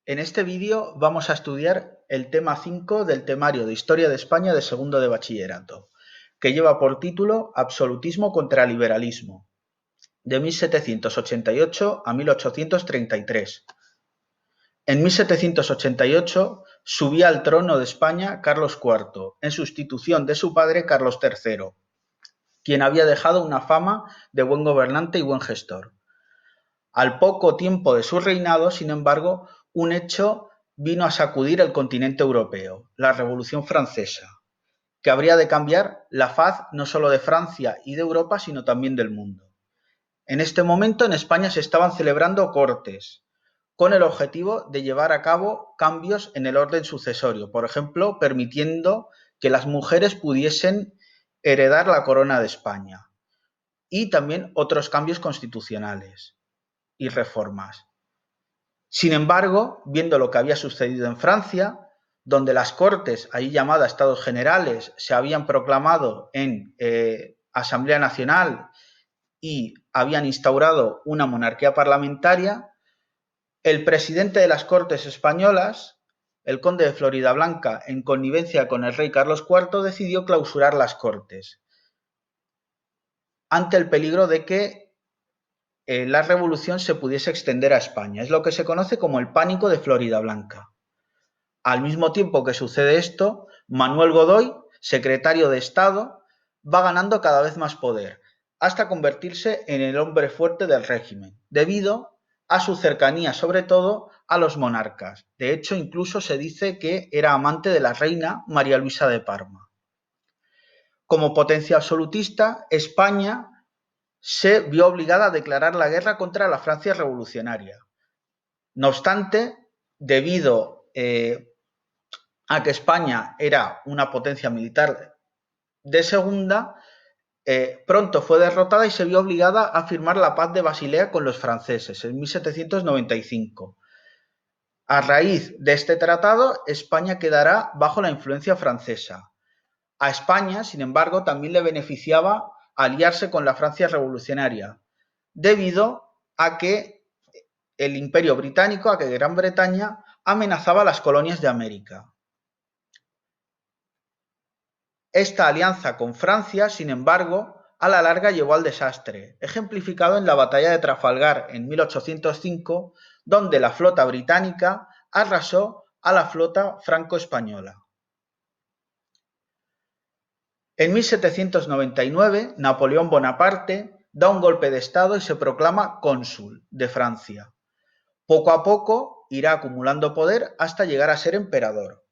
En este vídeo vamos a estudiar el tema 5 del temario de Historia de España de segundo de bachillerato, que lleva por título Absolutismo contra liberalismo, de 1788 a 1833. En 1788 subía al trono de España Carlos IV, en sustitución de su padre Carlos III, quien había dejado una fama de buen gobernante y buen gestor. Al poco tiempo de su reinado, sin embargo, un hecho vino a sacudir el continente europeo, la Revolución Francesa, que habría de cambiar la faz no solo de Francia y de Europa, sino también del mundo. En este momento en España se estaban celebrando Cortes, con el objetivo de llevar a cabo cambios en el orden sucesorio, por ejemplo, permitiendo que las mujeres pudiesen heredar la corona de España, y también otros cambios constitucionales y reformas. Sin embargo, viendo lo que había sucedido en Francia, donde las Cortes, ahí llamadas Estados Generales, se habían proclamado en Asamblea Nacional y habían instaurado una monarquía parlamentaria, el presidente de las Cortes españolas, el conde de Floridablanca, en connivencia con el rey Carlos IV, decidió clausurar las Cortes, ante el peligro de que la revolución se pudiese extender a España. Es lo que se conoce como el pánico de Floridablanca. Al mismo tiempo que sucede esto, Manuel Godoy, secretario de Estado, va ganando cada vez más poder, hasta convertirse en el hombre fuerte del régimen, debido a su cercanía sobre todo a los monarcas. De hecho, incluso se dice que era amante de la reina María Luisa de Parma. Como potencia absolutista, España se vio obligada a declarar la guerra contra la Francia revolucionaria. No obstante, debido a que España era una potencia militar de segunda, pronto fue derrotada y se vio obligada a firmar la paz de Basilea con los franceses en 1795. A raíz de este tratado, España quedará bajo la influencia francesa. A España, sin embargo, también le beneficiaba aliarse con la Francia revolucionaria, debido a que el Imperio Británico, a que Gran Bretaña amenazaba las colonias de América. Esta alianza con Francia, sin embargo, a la larga llevó al desastre, ejemplificado en la batalla de Trafalgar en 1805, donde la flota británica arrasó a la flota franco-española. En 1799, Napoleón Bonaparte da un golpe de estado y se proclama cónsul de Francia. Poco a poco irá acumulando poder hasta llegar a ser emperador.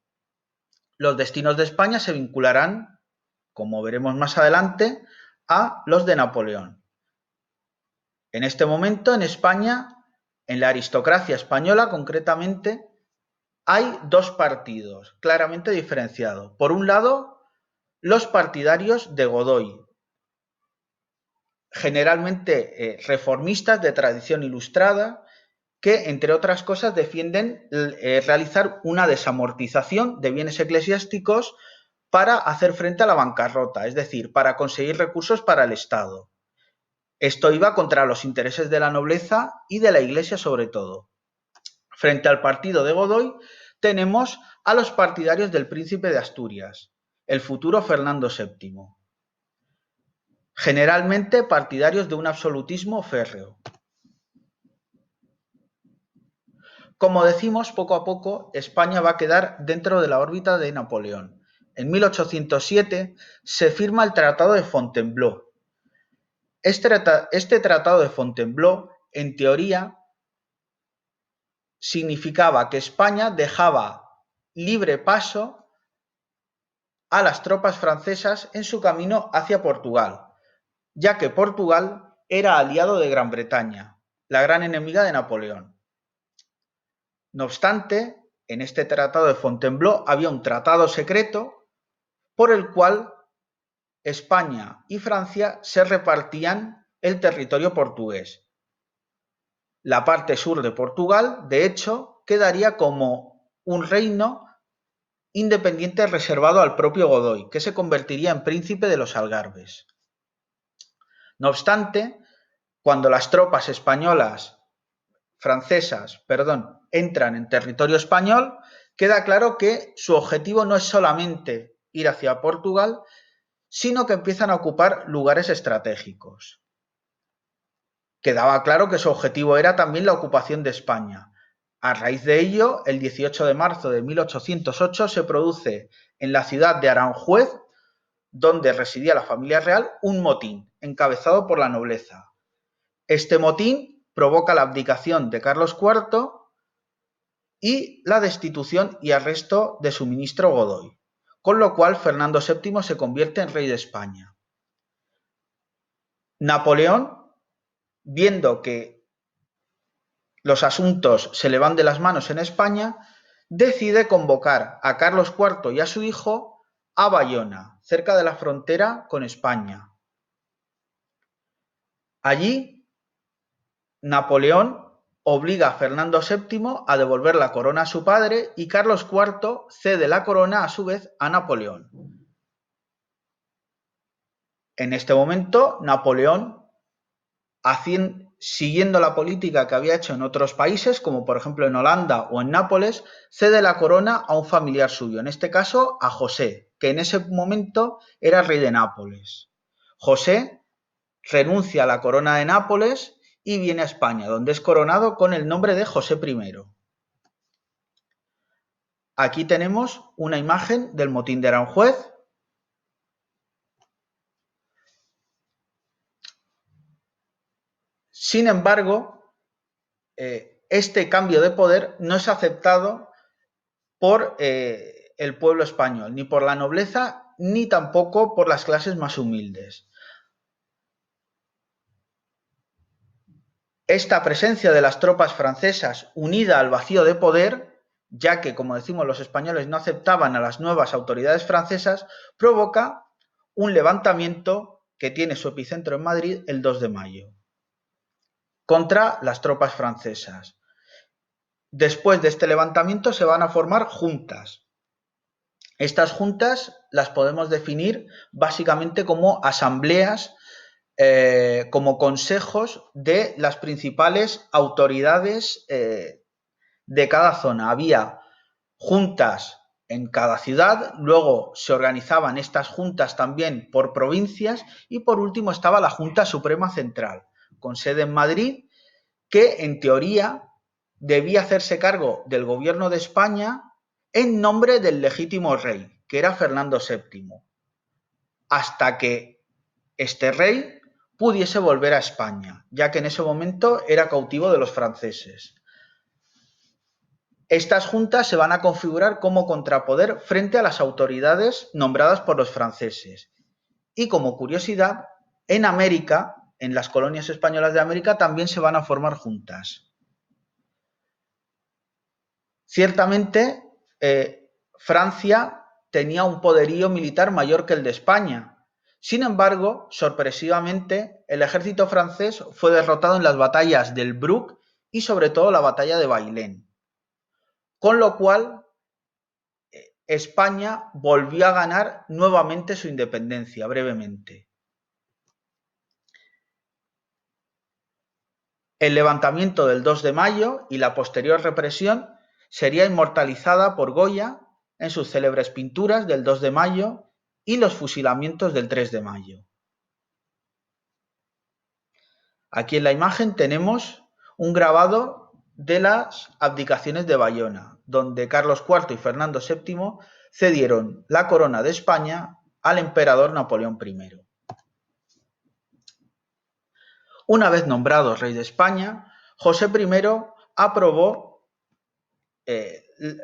Los destinos de España se vincularán, como veremos más adelante, a los de Napoleón. En este momento, en España, en la aristocracia española concretamente, hay dos partidos claramente diferenciados. Por un lado, los partidarios de Godoy, generalmente reformistas de tradición ilustrada, que, entre otras cosas, defienden realizar una desamortización de bienes eclesiásticos para hacer frente a la bancarrota, es decir, para conseguir recursos para el Estado. Esto iba contra los intereses de la nobleza y de la Iglesia sobre todo. Frente al partido de Godoy tenemos a los partidarios del príncipe de Asturias, el futuro Fernando VII. Generalmente partidarios de un absolutismo férreo. Como decimos, poco a poco España va a quedar dentro de la órbita de Napoleón. En 1807 se firma el Tratado de Fontainebleau. Este Tratado de Fontainebleau, en teoría, significaba que España dejaba libre paso a las tropas francesas en su camino hacia Portugal, ya que Portugal era aliado de Gran Bretaña, la gran enemiga de Napoleón. No obstante, en este Tratado de Fontainebleau había un tratado secreto por el cual España y Francia se repartían el territorio portugués. La parte sur de Portugal, de hecho, quedaría como un reino independiente reservado al propio Godoy, que se convertiría en príncipe de los Algarbes. No obstante, cuando las tropas francesas entran en territorio español, queda claro que su objetivo no es solamente ir hacia Portugal, sino que empiezan a ocupar lugares estratégicos. Quedaba claro que su objetivo era también la ocupación de España. A raíz de ello, el 18 de marzo de 1808 se produce en la ciudad de Aranjuez, donde residía la familia real, un motín encabezado por la nobleza. Este motín provoca la abdicación de Carlos IV y la destitución y arresto de su ministro Godoy, con lo cual Fernando VII se convierte en rey de España. Napoleón, viendo que los asuntos se le van de las manos en España, decide convocar a Carlos IV y a su hijo a Bayona, cerca de la frontera con España. Allí, Napoleón obliga a Fernando VII a devolver la corona a su padre y Carlos IV cede la corona a su vez a Napoleón. En este momento, Napoleón, siguiendo la política que había hecho en otros países, como por ejemplo en Holanda o en Nápoles, cede la corona a un familiar suyo, en este caso a José, que en ese momento era rey de Nápoles. José renuncia a la corona de Nápoles y viene a España, donde es coronado con el nombre de José I. Aquí tenemos una imagen del motín de Aranjuez. Sin embargo, este cambio de poder no es aceptado por el pueblo español, ni por la nobleza, ni tampoco por las clases más humildes. Esta presencia de las tropas francesas unida al vacío de poder, ya que, como decimos, los españoles no aceptaban a las nuevas autoridades francesas, provoca un levantamiento que tiene su epicentro en Madrid el 2 de mayo, contra las tropas francesas. Después de este levantamiento se van a formar juntas. Estas juntas las podemos definir básicamente como asambleas, como consejos de las principales autoridades de cada zona. Había juntas en cada ciudad, luego se organizaban estas juntas también por provincias y por último estaba la Junta Suprema Central, con sede en Madrid, que en teoría debía hacerse cargo del gobierno de España en nombre del legítimo rey, que era Fernando VII, hasta que este rey pudiese volver a España, ya que en ese momento era cautivo de los franceses. Estas juntas se van a configurar como contrapoder frente a las autoridades nombradas por los franceses. Y como curiosidad, en América, en las colonias españolas de América, también se van a formar juntas. Ciertamente, Francia tenía un poderío militar mayor que el de España. Sin embargo, sorpresivamente, el ejército francés fue derrotado en las batallas del Bruc y sobre todo la batalla de Bailén. Con lo cual, España volvió a ganar nuevamente su independencia, brevemente. El levantamiento del 2 de mayo y la posterior represión sería inmortalizada por Goya en sus célebres pinturas del 2 de mayo y los fusilamientos del 3 de mayo. Aquí en la imagen tenemos un grabado de las abdicaciones de Bayona, donde Carlos IV y Fernando VII cedieron la corona de España al emperador Napoleón I. Una vez nombrado rey de España, José I aprobó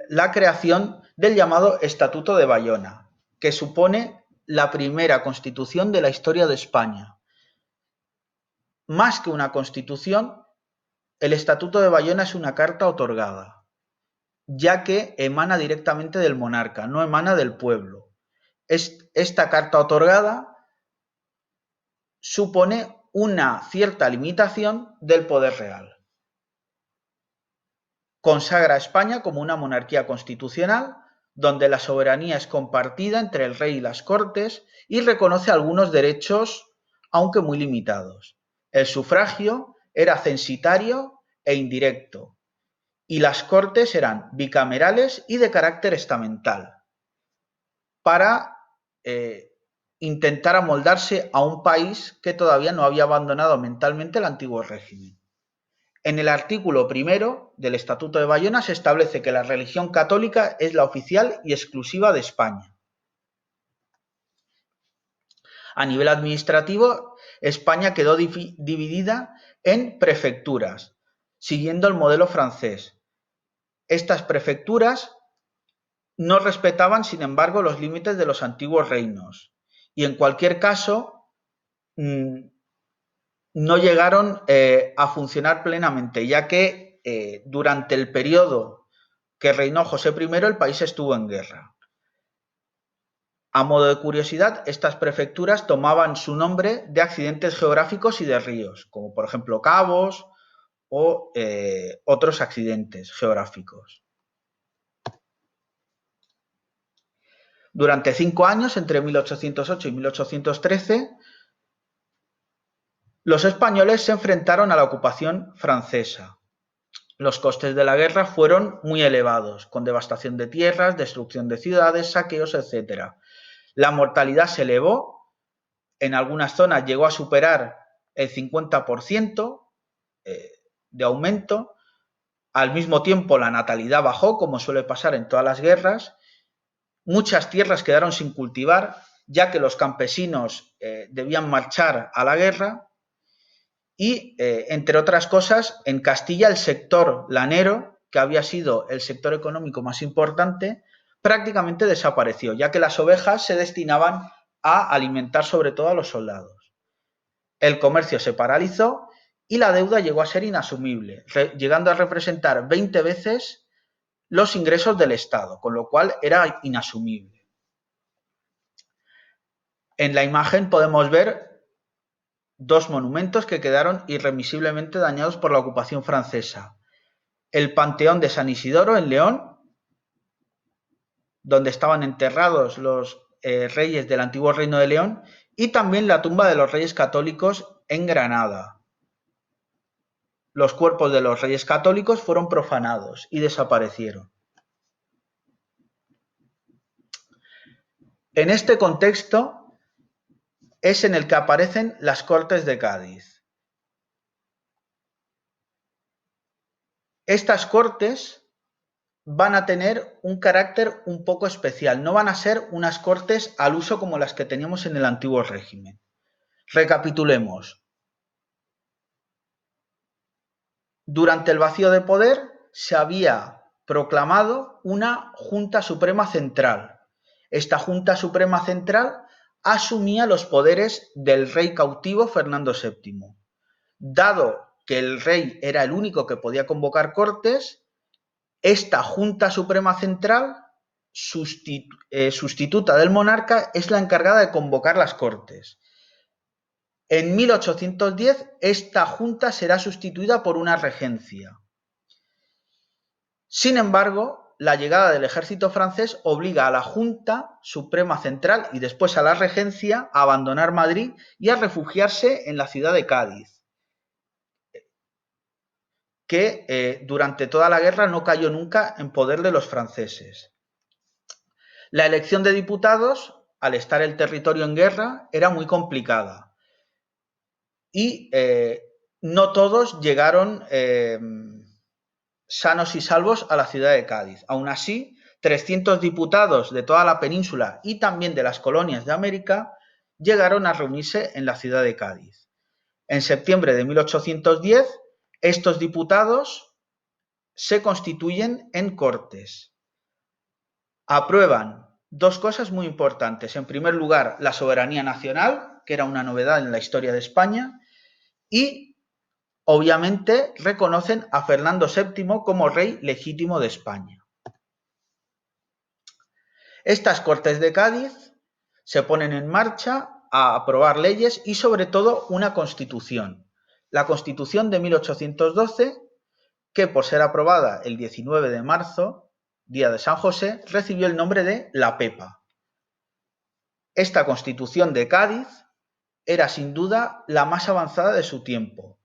la creación del llamado Estatuto de Bayona, que supone la primera constitución de la historia de España. Más que una constitución, el Estatuto de Bayona es una carta otorgada, ya que emana directamente del monarca, no emana del pueblo. Esta carta otorgada supone una cierta limitación del poder real. Consagra a España como una monarquía constitucional, donde la soberanía es compartida entre el rey y las cortes y reconoce algunos derechos, aunque muy limitados. El sufragio era censitario e indirecto, y las Cortes eran bicamerales y de carácter estamental, para intentar amoldarse a un país que todavía no había abandonado mentalmente el antiguo régimen. En el artículo primero del Estatuto de Bayona se establece que la religión católica es la oficial y exclusiva de España. A nivel administrativo, España quedó dividida en prefecturas, siguiendo el modelo francés. Estas prefecturas no respetaban, sin embargo, los límites de los antiguos reinos y, en cualquier caso, no llegaron a funcionar plenamente, ya que durante el periodo que reinó José I el país estuvo en guerra. A modo de curiosidad, estas prefecturas tomaban su nombre de accidentes geográficos y de ríos, como por ejemplo Cabos o otros accidentes geográficos. Durante 5 años, entre 1808 y 1813, los españoles se enfrentaron a la ocupación francesa. Los costes de la guerra fueron muy elevados, con devastación de tierras, destrucción de ciudades, saqueos, etc. La mortalidad se elevó, en algunas zonas llegó a superar el 50% de aumento. Al mismo tiempo, la natalidad bajó, como suele pasar en todas las guerras. Muchas tierras quedaron sin cultivar, ya que los campesinos debían marchar a la guerra. Y, entre otras cosas, en Castilla el sector lanero, que había sido el sector económico más importante, prácticamente desapareció, ya que las ovejas se destinaban a alimentar sobre todo a los soldados. El comercio se paralizó y la deuda llegó a ser inasumible, llegando a representar 20 veces los ingresos del Estado, con lo cual era inasumible. En la imagen podemos ver dos monumentos que quedaron irremisiblemente dañados por la ocupación francesa. El Panteón de San Isidoro en León, donde estaban enterrados los reyes del antiguo Reino de León, y también la tumba de los Reyes Católicos en Granada. Los cuerpos de los Reyes Católicos fueron profanados y desaparecieron. En este contexto es en el que aparecen las Cortes de Cádiz. Estas Cortes van a tener un carácter un poco especial, no van a ser unas Cortes al uso como las que teníamos en el antiguo régimen. Recapitulemos. Durante el vacío de poder se había proclamado una Junta Suprema Central. Esta Junta Suprema Central asumía los poderes del rey cautivo Fernando VII. Dado que el rey era el único que podía convocar cortes, esta Junta Suprema Central, sustituta del monarca, es la encargada de convocar las cortes. En 1810, esta junta será sustituida por una regencia. Sin embargo, la llegada del ejército francés obliga a la Junta Suprema Central y después a la regencia a abandonar Madrid y a refugiarse en la ciudad de Cádiz, que durante toda la guerra no cayó nunca en poder de los franceses. La elección de diputados, al estar el territorio en guerra, era muy complicada y no todos llegaron sanos y salvos a la ciudad de Cádiz. Aún así, 300 diputados de toda la península y también de las colonias de América llegaron a reunirse en la ciudad de Cádiz. En septiembre de 1810, estos diputados se constituyen en Cortes. Aprueban dos cosas muy importantes. En primer lugar, la soberanía nacional, que era una novedad en la historia de España, y obviamente reconocen a Fernando VII como rey legítimo de España. Estas Cortes de Cádiz se ponen en marcha a aprobar leyes y sobre todo una constitución. La Constitución de 1812, que por ser aprobada el 19 de marzo, día de San José, recibió el nombre de la Pepa. Esta Constitución de Cádiz era sin duda la más avanzada de su tiempo.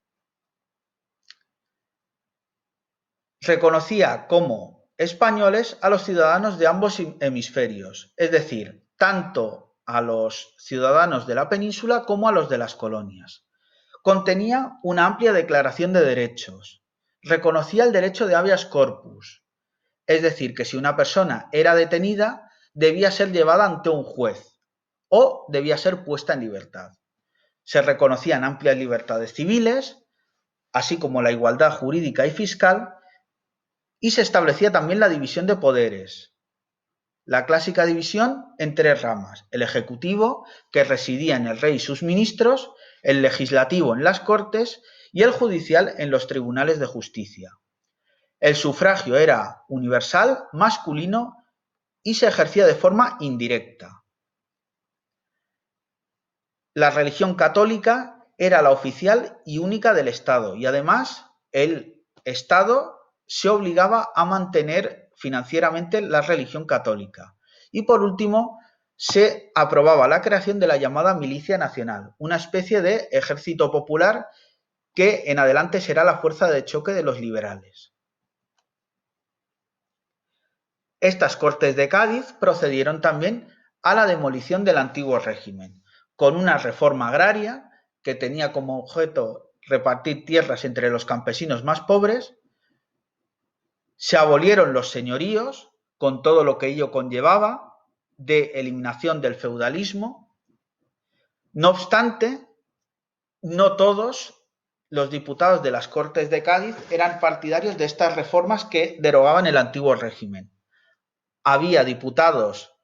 reconocía como españoles a los ciudadanos de ambos hemisferios, es decir, tanto a los ciudadanos de la península como a los de las colonias. Contenía una amplia declaración de derechos. Reconocía el derecho de habeas corpus, es decir, que si una persona era detenida, debía ser llevada ante un juez o debía ser puesta en libertad. Se reconocían amplias libertades civiles, así como la igualdad jurídica y fiscal, y se establecía también la división de poderes. La clásica división en tres ramas: el ejecutivo, que residía en el rey y sus ministros, el legislativo en las cortes y el judicial en los tribunales de justicia. El sufragio era universal, masculino y se ejercía de forma indirecta. La religión católica era la oficial y única del Estado, y además el Estado se obligaba a mantener financieramente la religión católica. Y por último, se aprobaba la creación de la llamada Milicia Nacional, una especie de ejército popular que en adelante será la fuerza de choque de los liberales. Estas Cortes de Cádiz procedieron también a la demolición del antiguo régimen, con una reforma agraria que tenía como objeto repartir tierras entre los campesinos más pobres. Se abolieron los señoríos, con todo lo que ello conllevaba, de eliminación del feudalismo. No obstante, no todos los diputados de las Cortes de Cádiz eran partidarios de estas reformas que derogaban el antiguo régimen. Había diputados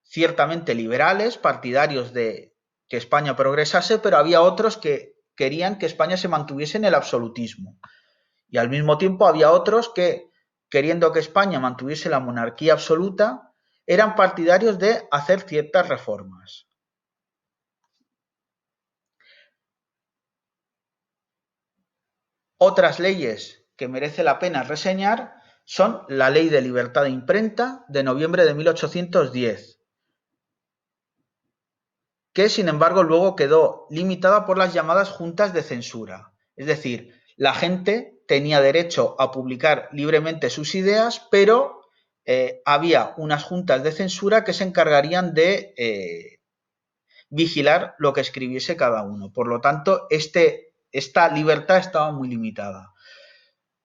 ciertamente liberales, partidarios de que España progresase, pero había otros que querían que España se mantuviese en el absolutismo. Y al mismo tiempo había otros que, queriendo que España mantuviese la monarquía absoluta, eran partidarios de hacer ciertas reformas. Otras leyes que merece la pena reseñar son la Ley de Libertad de Imprenta de noviembre de 1810, que sin embargo luego quedó limitada por las llamadas juntas de censura. Es decir, la gente tenía derecho a publicar libremente sus ideas, pero había unas juntas de censura que se encargarían de vigilar lo que escribiese cada uno. Por lo tanto, esta libertad estaba muy limitada.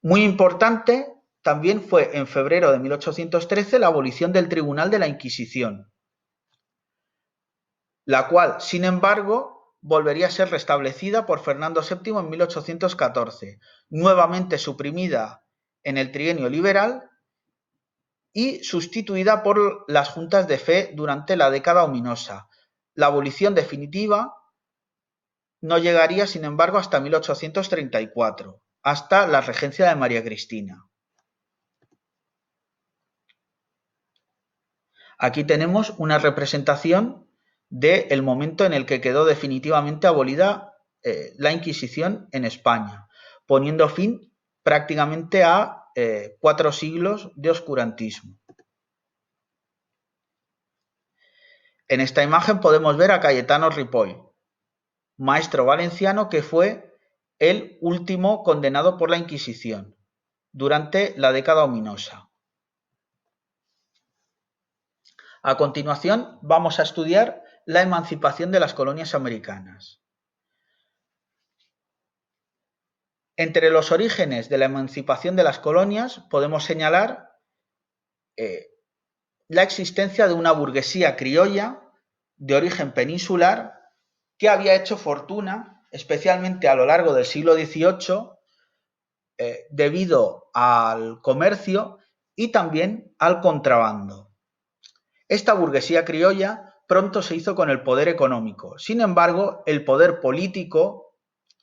Muy importante también fue en febrero de 1813 la abolición del Tribunal de la Inquisición, la cual, sin embargo, volvería a ser restablecida por Fernando VII en 1814, nuevamente suprimida en el trienio liberal y sustituida por las juntas de fe durante la década ominosa. La abolición definitiva no llegaría, sin embargo, hasta 1834, hasta la regencia de María Cristina. Aquí tenemos una representación del momento en el que quedó definitivamente abolida la Inquisición en España, poniendo fin prácticamente a 4 siglos de oscurantismo. En esta imagen podemos ver a Cayetano Ripoll, maestro valenciano que fue el último condenado por la Inquisición durante la década ominosa. A continuación vamos a estudiar la emancipación de las colonias americanas. Entre los orígenes de la emancipación de las colonias podemos señalar la existencia de una burguesía criolla de origen peninsular que había hecho fortuna, especialmente a lo largo del siglo XVIII, debido al comercio y también al contrabando. Esta burguesía criolla pronto se hizo con el poder económico. Sin embargo, el poder político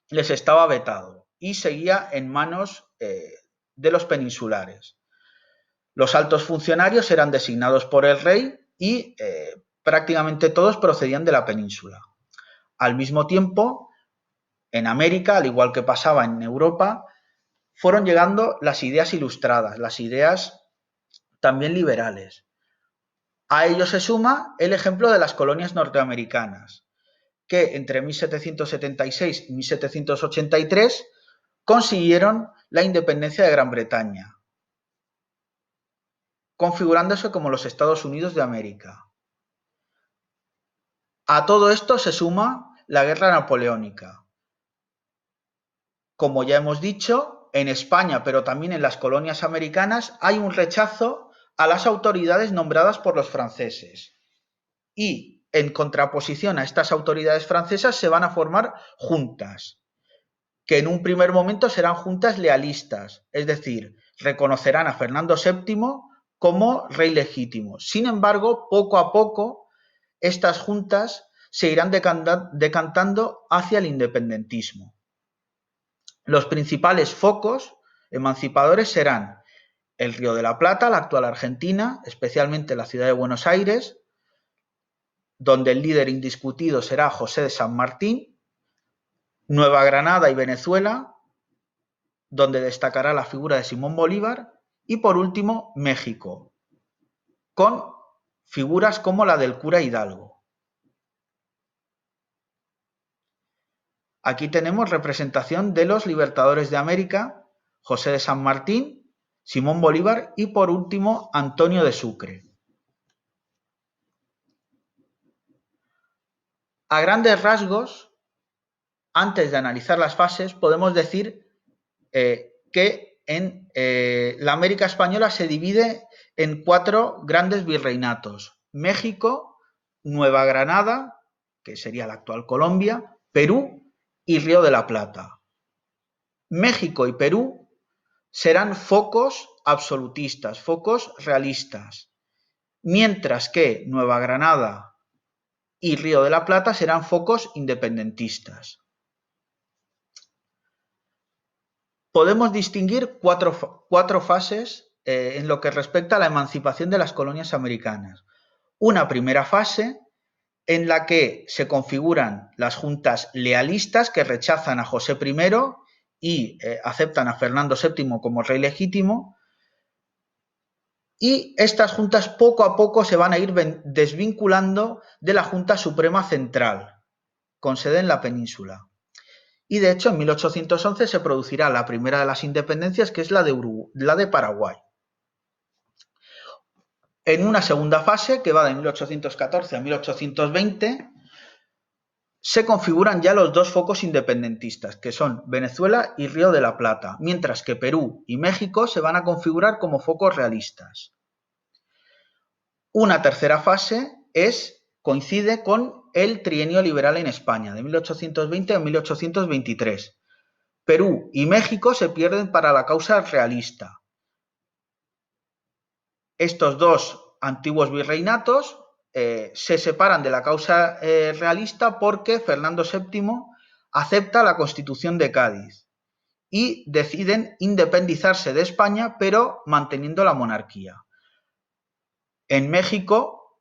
les estaba vetado y seguía en manos de los peninsulares. Los altos funcionarios eran designados por el rey y prácticamente todos procedían de la península. Al mismo tiempo, en América, al igual que pasaba en Europa, fueron llegando las ideas ilustradas, las ideas también liberales. A ello se suma el ejemplo de las colonias norteamericanas, que entre 1776 y 1783 consiguieron la independencia de Gran Bretaña, configurándose como los Estados Unidos de América. A todo esto se suma la Guerra Napoleónica. Como ya hemos dicho, en España, pero también en las colonias americanas, hay un rechazo a las autoridades nombradas por los franceses. Y en contraposición a estas autoridades francesas se van a formar juntas, que en un primer momento serán juntas lealistas, es decir, reconocerán a Fernando VII como rey legítimo. Sin embargo, poco a poco, estas juntas se irán decantando hacia el independentismo. Los principales focos emancipadores serán el Río de la Plata, la actual Argentina, especialmente la ciudad de Buenos Aires, donde el líder indiscutido será José de San Martín, Nueva Granada y Venezuela, donde destacará la figura de Simón Bolívar, y por último México, con figuras como la del cura Hidalgo. Aquí tenemos representación de los libertadores de América, José de San Martín, Simón Bolívar y por último Antonio de Sucre. A grandes rasgos, antes de analizar las fases, podemos decir que en la América española se divide en 4 grandes virreinatos: México, Nueva Granada, que sería la actual Colombia, Perú y Río de la Plata. México y Perú serán focos absolutistas, focos realistas, mientras que Nueva Granada y Río de la Plata serán focos independentistas. Podemos distinguir cuatro fases en lo que respecta a la emancipación de las colonias americanas. Una primera fase en la que se configuran las juntas lealistas que rechazan a José I y aceptan a Fernando VII como rey legítimo, y estas juntas poco a poco se van a ir desvinculando de la Junta Suprema Central, con sede en la península. Y de hecho en 1811 se producirá la primera de las independencias, que es la de Paraguay. En una segunda fase, que va de 1814 a 1820, se configuran ya los dos focos independentistas, que son Venezuela y Río de la Plata, mientras que Perú y México se van a configurar como focos realistas. Una tercera fase coincide con el trienio liberal en España, de 1820 a 1823. Perú y México se pierden para la causa realista. Estos dos antiguos virreinatos se separan de la causa realista porque Fernando VII acepta la Constitución de Cádiz y deciden independizarse de España, pero manteniendo la monarquía. En México,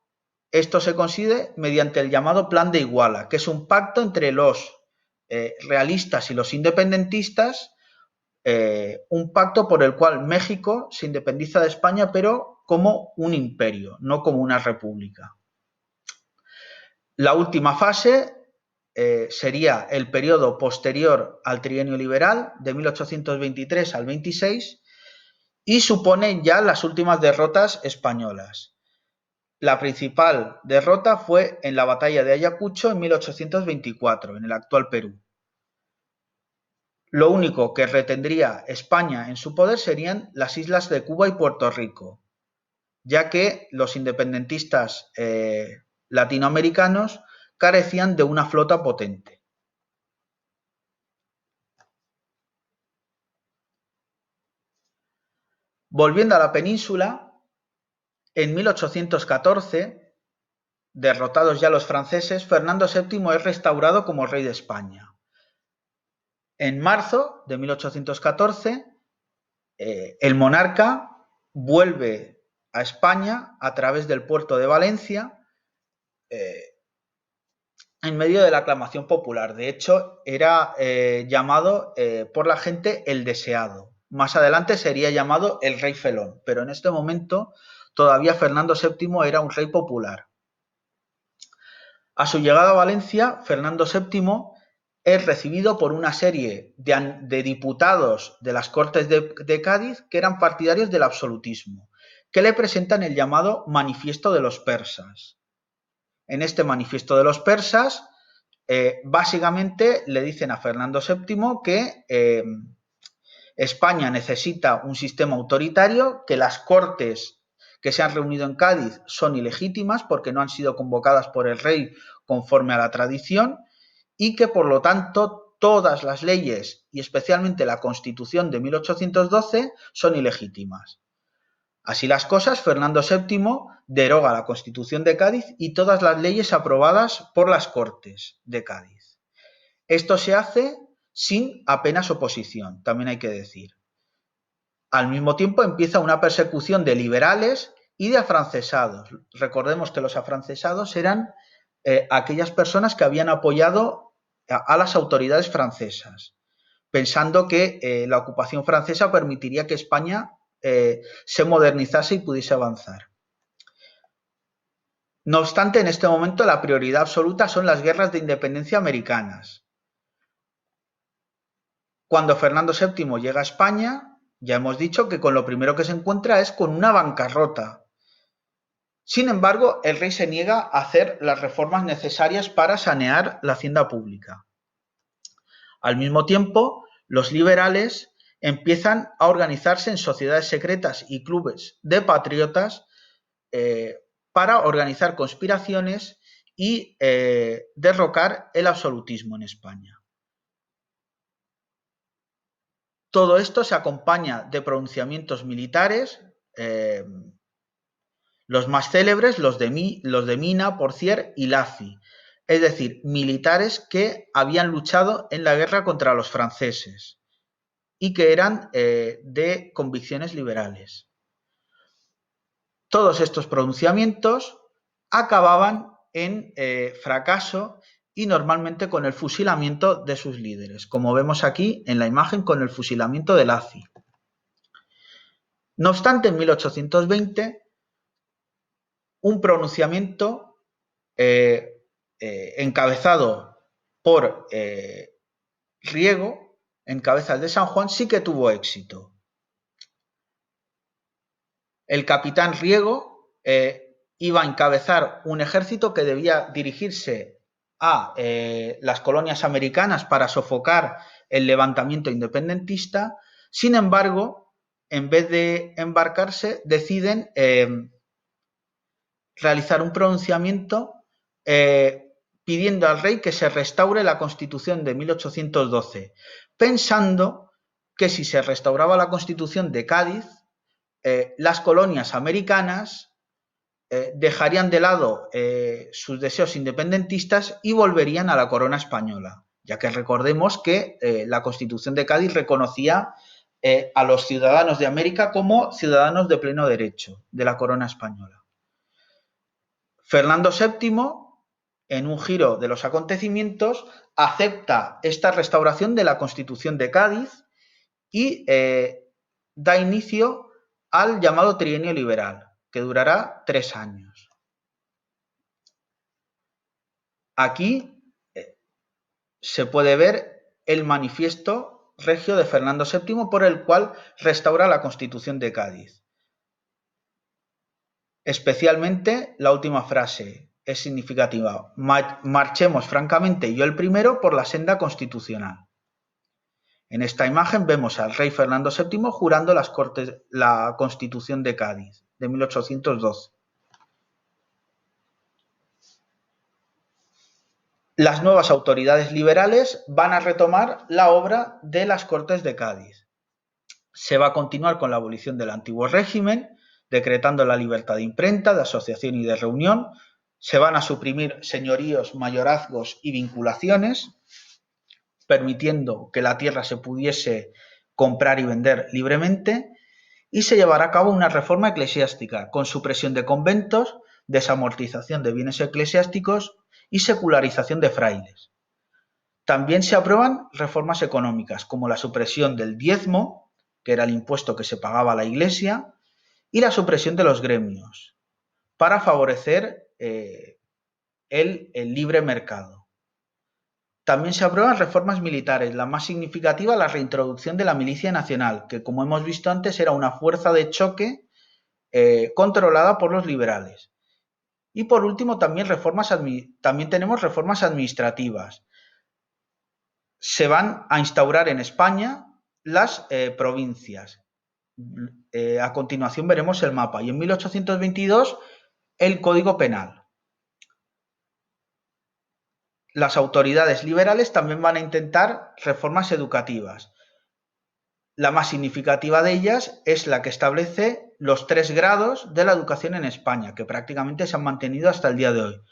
esto se consigue mediante el llamado Plan de Iguala, que es un pacto entre los realistas y los independentistas, un pacto por el cual México se independiza de España, pero como un imperio, no como una república. La última fase sería el periodo posterior al trienio liberal, de 1823 al 26, y supone ya las últimas derrotas españolas. La principal derrota fue en la batalla de Ayacucho en 1824, en el actual Perú. Lo único que retendría España en su poder serían las islas de Cuba y Puerto Rico, ya que los independentistas latinoamericanos carecían de una flota potente. Volviendo a la península, en 1814, derrotados ya los franceses, Fernando VII es restaurado como rey de España. En marzo de 1814, el monarca vuelve a España a través del puerto de Valencia, en medio de la aclamación popular. De hecho, era llamado por la gente el deseado. Más adelante sería llamado el rey felón, pero en este momento todavía Fernando VII era un rey popular. A su llegada a Valencia, Fernando VII es recibido por una serie de diputados de las Cortes de Cádiz que eran partidarios del absolutismo, que le presentan el llamado Manifiesto de los Persas. En este Manifiesto de los Persas, básicamente le dicen a Fernando VII que España necesita un sistema autoritario, que las Cortes que se han reunido en Cádiz son ilegítimas porque no han sido convocadas por el rey conforme a la tradición, y que por lo tanto todas las leyes y especialmente la Constitución de 1812 son ilegítimas. Así las cosas, Fernando VII deroga la Constitución de Cádiz y todas las leyes aprobadas por las Cortes de Cádiz. Esto se hace sin apenas oposición, también hay que decir. Al mismo tiempo empieza una persecución de liberales y de afrancesados. Recordemos que los afrancesados eran aquellas personas que habían apoyado a las autoridades francesas, pensando que la ocupación francesa permitiría que España se modernizase y pudiese avanzar. No obstante, en este momento la prioridad absoluta son las guerras de independencia americanas. Cuando Fernando VII llega a España, ya hemos dicho que con lo primero que se encuentra es con una bancarrota. Sin embargo, el rey se niega a hacer las reformas necesarias para sanear la hacienda pública. Al mismo tiempo, los liberales empiezan a organizarse en sociedades secretas y clubes de patriotas para organizar conspiraciones y derrocar el absolutismo en España. Todo esto se acompaña de pronunciamientos militares, los más célebres, los de Mina, Porcier y Lacy, es decir, militares que habían luchado en la guerra contra los franceses y que eran de convicciones liberales. Todos estos pronunciamientos acababan en fracaso y normalmente con el fusilamiento de sus líderes, como vemos aquí en la imagen con el fusilamiento de Lacy. No obstante, en 1820, un pronunciamiento encabezado por Riego, en Cabezas de San Juan, sí que tuvo éxito. El capitán Riego iba a encabezar un ejército que debía dirigirse a las colonias americanas para sofocar el levantamiento independentista. Sin embargo, en vez de embarcarse, deciden realizar un pronunciamiento pidiendo al rey que se restaure la Constitución de 1812, pensando que si se restauraba la Constitución de Cádiz, las colonias americanas dejarían de lado sus deseos independentistas y volverían a la corona española, ya que recordemos que la Constitución de Cádiz reconocía a los ciudadanos de América como ciudadanos de pleno derecho de la corona española. Fernando VII, en un giro de los acontecimientos, acepta esta restauración de la Constitución de Cádiz y da inicio al llamado trienio liberal, que durará 3 años. Aquí se puede ver el manifiesto regio de Fernando VII por el cual restaura la Constitución de Cádiz. Especialmente la última frase es significativa: marchemos francamente, yo el primero, por la senda constitucional. En esta imagen vemos al rey Fernando VII jurando la Constitución de Cádiz de 1812. Las nuevas autoridades liberales van a retomar la obra de las Cortes de Cádiz. Se va a continuar con la abolición del antiguo régimen, decretando la libertad de imprenta, de asociación y de reunión. Se van a suprimir señoríos, mayorazgos y vinculaciones, permitiendo que la tierra se pudiese comprar y vender libremente, y se llevará a cabo una reforma eclesiástica con supresión de conventos, desamortización de bienes eclesiásticos y secularización de frailes. También se aprueban reformas económicas, como la supresión del diezmo, que era el impuesto que se pagaba a la Iglesia, y la supresión de los gremios, para favorecer el libre mercado. También se aprueban reformas militares, la más significativa la reintroducción de la milicia nacional, que como hemos visto antes era una fuerza de choque controlada por los liberales. Y por último también tenemos reformas administrativas. Se van a instaurar en España las provincias. A continuación veremos el mapa. Y en 1822 el Código Penal. Las autoridades liberales también van a intentar reformas educativas. La más significativa de ellas es la que establece los 3 grados de la educación en España, que prácticamente se han mantenido hasta el día de hoy: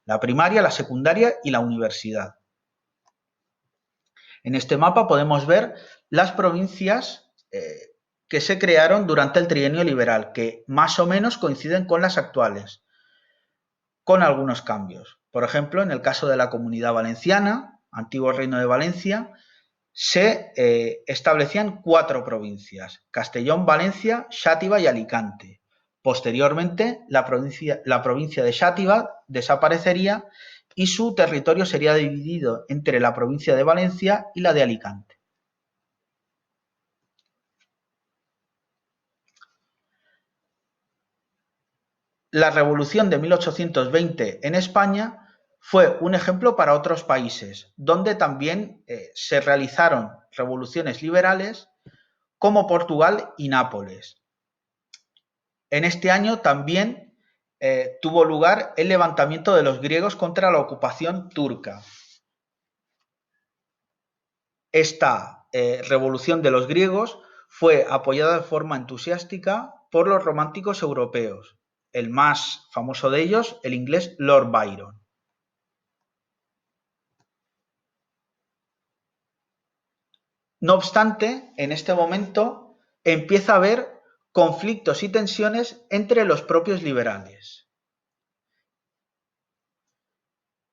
la primaria, la secundaria y la universidad. En este mapa podemos ver las provincias que se crearon durante el trienio liberal, que más o menos coinciden con las actuales, con algunos cambios. Por ejemplo, en el caso de la Comunidad Valenciana, antiguo Reino de Valencia, se establecían 4 provincias: Castellón, Valencia, Xàtiva y Alicante. Posteriormente, la provincia de Xàtiva desaparecería y su territorio sería dividido entre la provincia de Valencia y la de Alicante. La Revolución de 1820 en España fue un ejemplo para otros países, donde también se realizaron revoluciones liberales, como Portugal y Nápoles. En este año también tuvo lugar el levantamiento de los griegos contra la ocupación turca. Esta revolución de los griegos fue apoyada de forma entusiástica por los románticos europeos, el más famoso de ellos, el inglés Lord Byron. No obstante, en este momento empieza a haber conflictos y tensiones entre los propios liberales.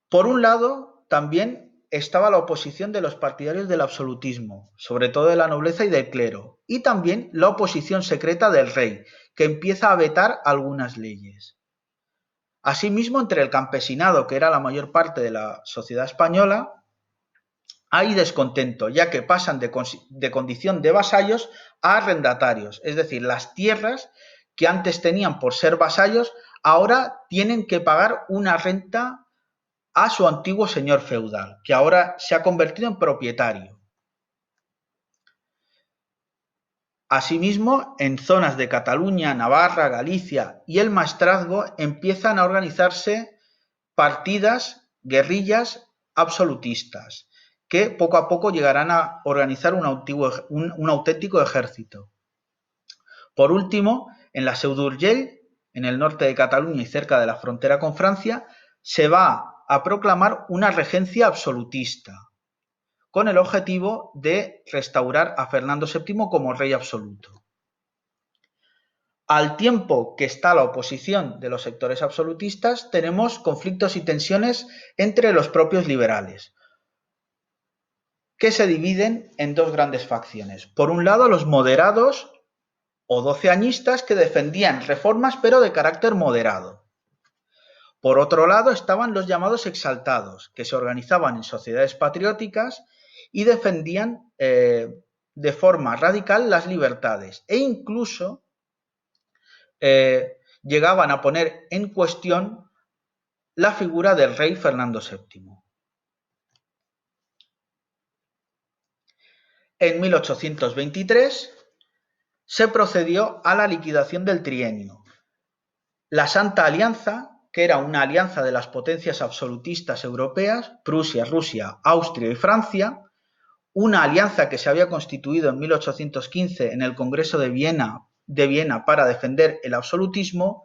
Por un lado, también estaba la oposición de los partidarios del absolutismo, sobre todo de la nobleza y del clero, y también la oposición secreta del rey, que empieza a vetar algunas leyes. Asimismo, entre el campesinado, que era la mayor parte de la sociedad española, hay descontento, ya que pasan de condición de vasallos a arrendatarios, es decir, las tierras que antes tenían por ser vasallos, ahora tienen que pagar una renta a su antiguo señor feudal, que ahora se ha convertido en propietario. Asimismo, en zonas de Cataluña, Navarra, Galicia y el Maestrazgo empiezan a organizarse partidas, guerrillas absolutistas, que poco a poco llegarán a organizar un auténtico ejército. Por último, en la Seu d'Urgell, en el norte de Cataluña y cerca de la frontera con Francia, se va a proclamar una regencia absolutista, con el objetivo de restaurar a Fernando VII como rey absoluto. Al tiempo que está la oposición de los sectores absolutistas, tenemos conflictos y tensiones entre los propios liberales, que se dividen en 2 grandes facciones. Por un lado, los moderados o doceañistas, que defendían reformas pero de carácter moderado. Por otro lado estaban los llamados exaltados, que se organizaban en sociedades patrióticas y defendían de forma radical las libertades, e incluso llegaban a poner en cuestión la figura del rey Fernando VII. En 1823 se procedió a la liquidación del trienio. La Santa Alianza, que era una alianza de las potencias absolutistas europeas, Prusia, Rusia, Austria y Francia, una alianza que se había constituido en 1815 en el Congreso de Viena para defender el absolutismo,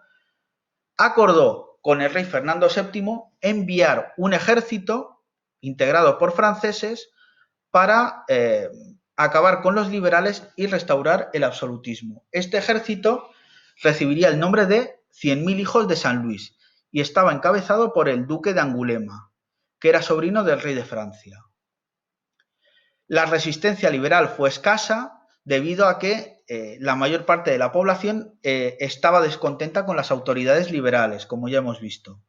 acordó con el rey Fernando VII enviar un ejército integrado por franceses para acabar con los liberales y restaurar el absolutismo. Este ejército recibiría el nombre de 100.000 hijos de San Luis y estaba encabezado por el duque de Angulema, que era sobrino del rey de Francia. La resistencia liberal fue escasa debido a que la mayor parte de la población estaba descontenta con las autoridades liberales, como ya hemos visto.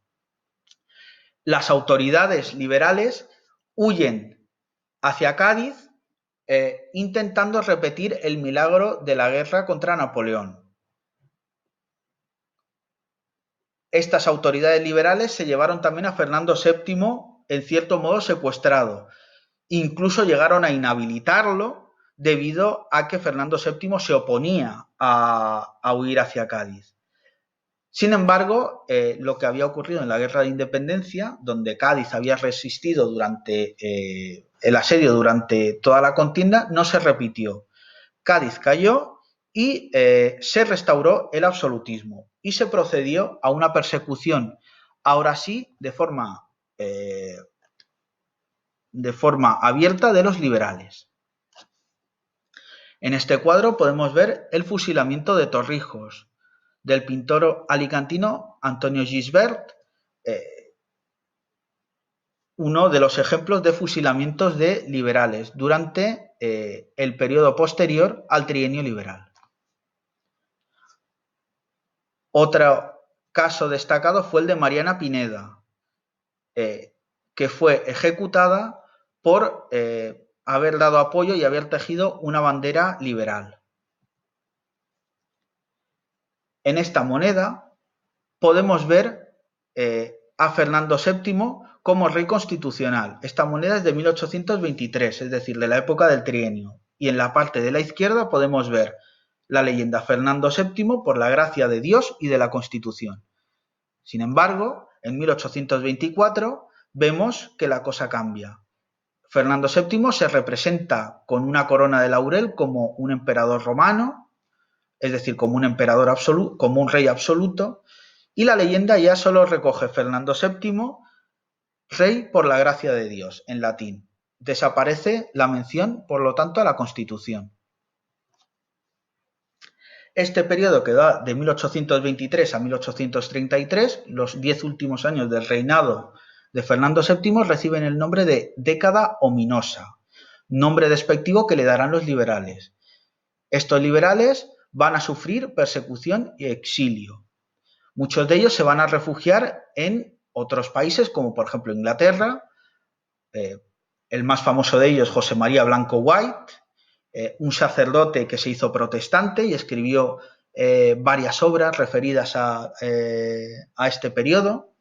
Las autoridades liberales huyen hacia Cádiz intentando repetir el milagro de la guerra contra Napoleón. Estas autoridades liberales se llevaron también a Fernando VII, en cierto modo secuestrado. Incluso llegaron a inhabilitarlo debido a que Fernando VII se oponía a huir hacia Cádiz. Sin embargo, lo que había ocurrido en la Guerra de Independencia, donde Cádiz había resistido durante el asedio durante toda la contienda, no se repitió. Cádiz cayó y se restauró el absolutismo y se procedió a una persecución, ahora sí, de forma abierta de los liberales. En este cuadro podemos ver el fusilamiento de Torrijos, del pintor alicantino Antonio Gisbert, uno de los ejemplos de fusilamientos de liberales durante el periodo posterior al trienio liberal. Otro caso destacado fue el de Mariana Pineda, que fue ejecutada por haber dado apoyo y haber tejido una bandera liberal. En esta moneda podemos ver a Fernando VII como rey constitucional. Esta moneda es de 1823, es decir, de la época del trienio. Y en la parte de la izquierda podemos ver la leyenda Fernando VII por la gracia de Dios y de la Constitución. Sin embargo, en 1824 vemos que la cosa cambia. Fernando VII se representa con una corona de laurel como un emperador romano, es decir, como un emperador absoluto, como un rey absoluto, y la leyenda ya solo recoge Fernando VII, rey por la gracia de Dios, en latín. Desaparece la mención, por lo tanto, a la Constitución. Este periodo que da de 1823 a 1833, los 10 últimos años del reinado de Fernando VII, reciben el nombre de década ominosa, nombre despectivo que le darán los liberales. Estos liberales van a sufrir persecución y exilio. Muchos de ellos se van a refugiar en otros países, como por ejemplo Inglaterra. El más famoso de ellos, José María Blanco White, un sacerdote que se hizo protestante y escribió varias obras referidas a este periodo.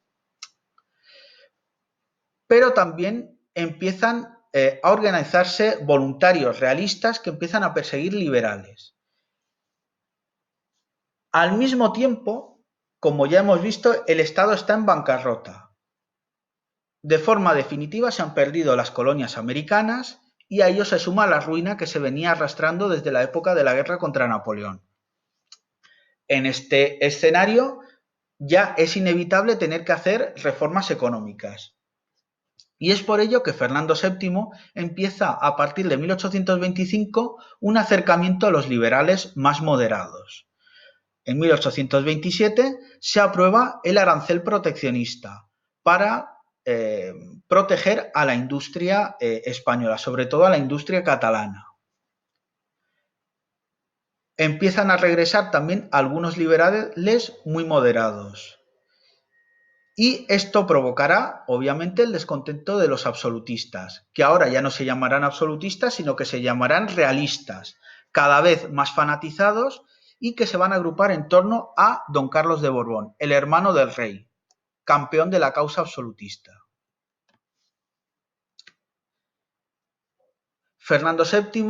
Pero también empiezan a organizarse voluntarios realistas que empiezan a perseguir liberales. Al mismo tiempo, como ya hemos visto, el Estado está en bancarrota. De forma definitiva se han perdido las colonias americanas y a ello se suma la ruina que se venía arrastrando desde la época de la guerra contra Napoleón. En este escenario ya es inevitable tener que hacer reformas económicas. Y es por ello que Fernando VII empieza a partir de 1825 un acercamiento a los liberales más moderados. En 1827 se aprueba el arancel proteccionista para proteger a la industria española, sobre todo a la industria catalana. Empiezan a regresar también algunos liberales muy moderados. Y esto provocará, obviamente, el descontento de los absolutistas, que ahora ya no se llamarán absolutistas, sino que se llamarán realistas, cada vez más fanatizados y que se van a agrupar en torno a don Carlos de Borbón, el hermano del rey, campeón de la causa absolutista. Fernando VII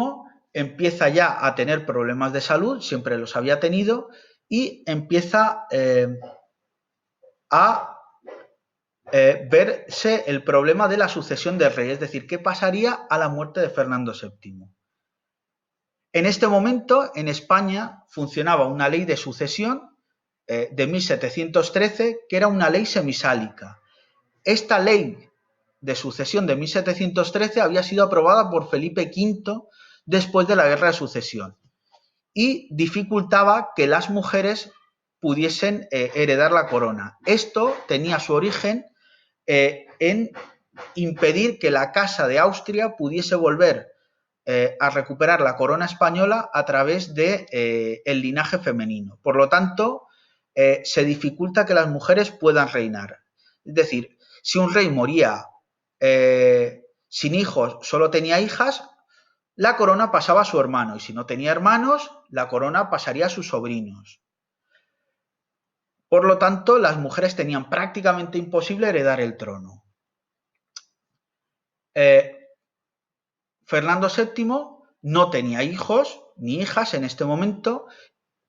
empieza ya a tener problemas de salud, siempre los había tenido, y empieza a verse el problema de la sucesión del rey, es decir, qué pasaría a la muerte de Fernando VII. En este momento, en España, funcionaba una ley de sucesión de 1713, que era una ley semisálica. Esta ley de sucesión de 1713 había sido aprobada por Felipe V después de la Guerra de Sucesión y dificultaba que las mujeres pudiesen heredar la corona. Esto tenía su origen en impedir que la Casa de Austria pudiese volver a recuperar la corona española a través de el linaje femenino. Por lo tanto, se dificulta que las mujeres puedan reinar. Es decir, si un rey moría sin hijos, solo tenía hijas, la corona pasaba a su hermano, y si no tenía hermanos, la corona pasaría a sus sobrinos. Por lo tanto, las mujeres tenían prácticamente imposible heredar el trono. Fernando VII no tenía hijos ni hijas en este momento,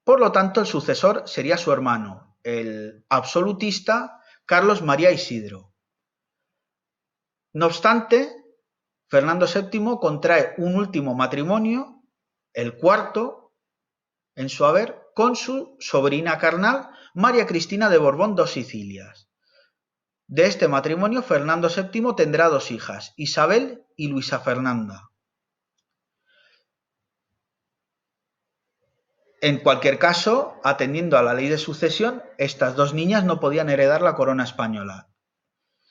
por lo tanto el sucesor sería su hermano, el absolutista Carlos María Isidro. No obstante, Fernando VII contrae un último matrimonio, el cuarto en su haber, con su sobrina carnal María Cristina de Borbón dos Sicilias. De este matrimonio, Fernando VII tendrá dos hijas, Isabel y Luisa Fernanda. En cualquier caso, atendiendo a la ley de sucesión, estas dos niñas no podían heredar la corona española.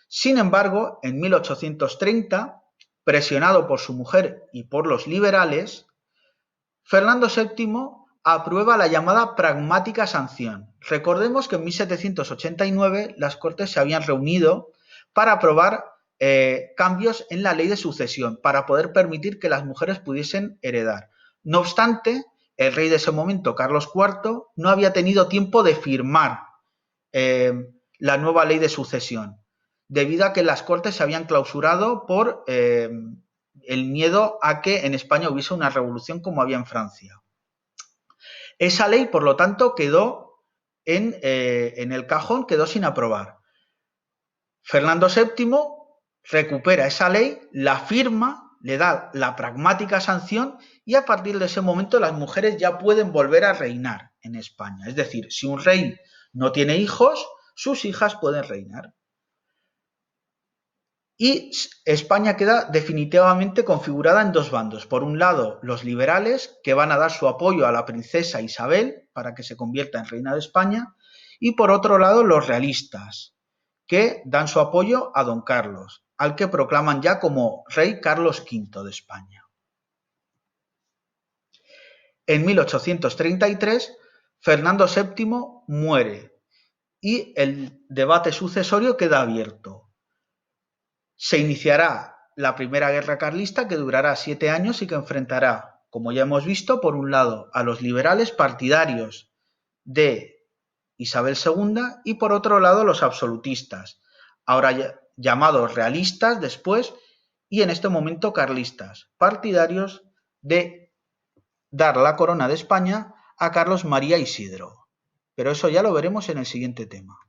Sin embargo, en 1830, presionado por su mujer y por los liberales, Fernando VII aprueba la llamada pragmática sanción. Recordemos que en 1789 las Cortes se habían reunido para aprobar cambios en la ley de sucesión, para poder permitir que las mujeres pudiesen heredar. No obstante, el rey de ese momento, Carlos IV, no había tenido tiempo de firmar la nueva ley de sucesión, debido a que las Cortes se habían clausurado por el miedo a que en España hubiese una revolución como había en Francia. Esa ley, por lo tanto, quedó en el cajón, quedó sin aprobar. Fernando VII recupera esa ley, la firma, le da la pragmática sanción y a partir de ese momento las mujeres ya pueden volver a reinar en España. Es decir, si un rey no tiene hijos, sus hijas pueden reinar. Y España queda definitivamente configurada en dos bandos. Por un lado, los liberales, que van a dar su apoyo a la princesa Isabel para que se convierta en reina de España, y por otro lado, los realistas, que dan su apoyo a don Carlos, al que proclaman ya como rey Carlos V de España. En 1833, Fernando VII muere y el debate sucesorio queda abierto. Se iniciará la Primera Guerra Carlista, que durará 7 años y que enfrentará, como ya hemos visto, por un lado a los liberales partidarios de Isabel II y por otro lado los absolutistas, ahora llamados realistas después y en este momento carlistas, partidarios de dar la corona de España a Carlos María Isidro. Pero eso ya lo veremos en el siguiente tema.